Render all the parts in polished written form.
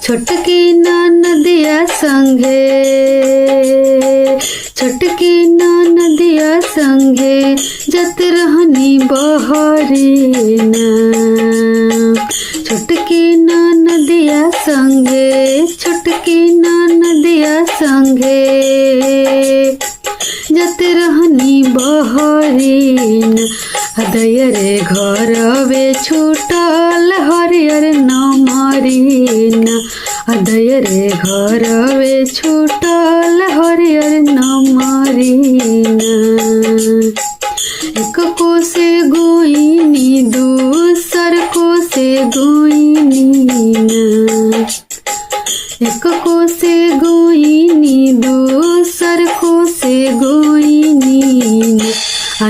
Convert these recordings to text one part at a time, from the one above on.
छोटकी ननदिया संगे, छोटकी ननदिया संगे जत रहनी बहरीना। छोटकी ननदिया संगे, छोटकी ननदिया संगे जत रहनी बहरीना। दयरे घरवे छूटल हरियर नमरीना। दयरे घरवे छूटल हरियर नमरीना। एक को से गोइनी दूसर को से गोइनी ना। एक को से गोइनी दूसर को से गोइनी ना।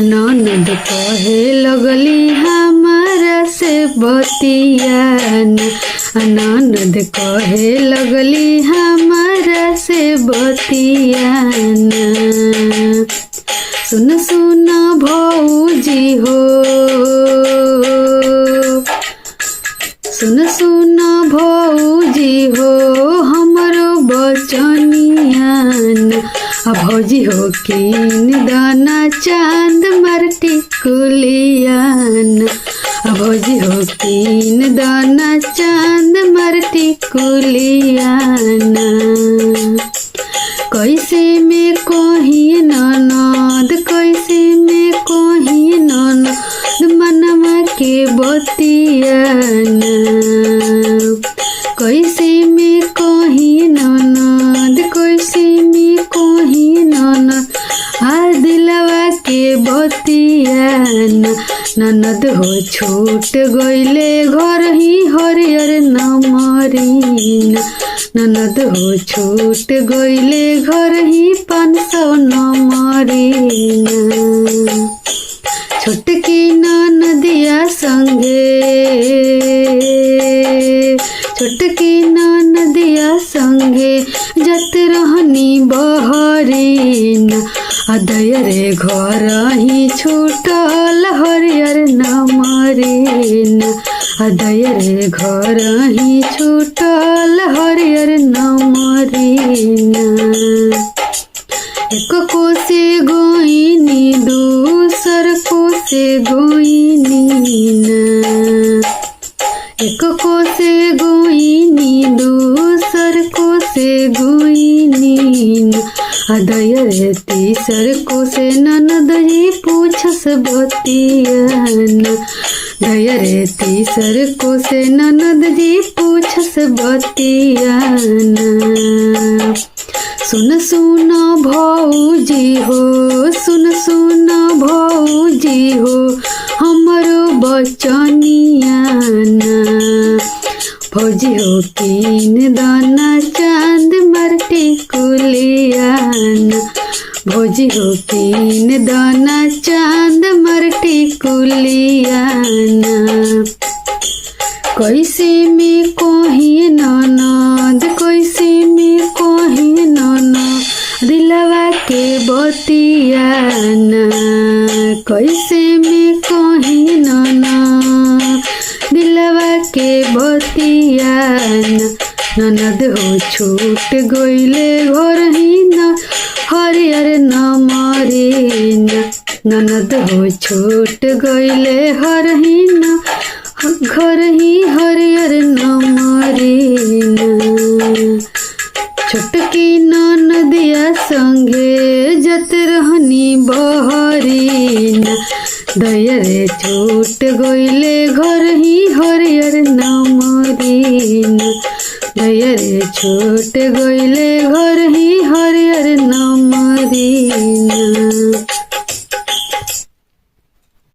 ननद कहे लगली हमारा से बतियाना। ननद कहे लगली हमारा से बतियाना। सुन सुन भौजी हो, सुन सुन भौजी हो हमरो बचनियाना। भौजी हो कीन दाना चांद मरटी कुलियाना। भौजी हो कीन दाना चांद मरटी कुलियाना। कैसे में कोही ननद, कैसे में कोही ननद मनवा के बतियाना। कैसे में कोही ननद, कैसे में कोही ननद दिलवा के बतियाना। ननद हो छूट गईले घर ही हरियर नमरीना। ननद हो छूट गईले घर ही 500 नमरीना। छोटकी ननदिया संगे, छोटकी ननदिया संगे जत रहनी बहरीना। दयरे घर ही छूटल हरियर नमरीना। दयरे घर ही छूटल हरियर नमरीना। एक को से गोइनी दूसर को से गोइनी ना। एक को से गोइनी दूसर को से गोइनी ना। दयरे तीसर को से ननद जी पूछस बतियाना। दयरे तीसर को से ननद जी पूछस बतियाना। सुन सुन भौजी हो, सुन सुन भौजी हो हमरो बचनियाना। भौजी हो कीन दाना चांद मरटी कुलियाना। भौजी हो कीन दाना चांद मरटी कुलियाना। कैसे में कोही ननद, कैसे में कोही ननद दिलवा के बतियाना। कैसे में कोही ननद दिलवा के बतियाना। ननद हो छूट गईले घर ही न हरियर नमरीना। ननद हो छूट गईले घर ही न घर ही हरियर नमरीना। छोटकी ननदिया संगे जत रहनी बहरीना। दयरे छूट गईले घर ही हरियर नमरीना। दयरे छूट गईले घर ही हरियर नमरीना।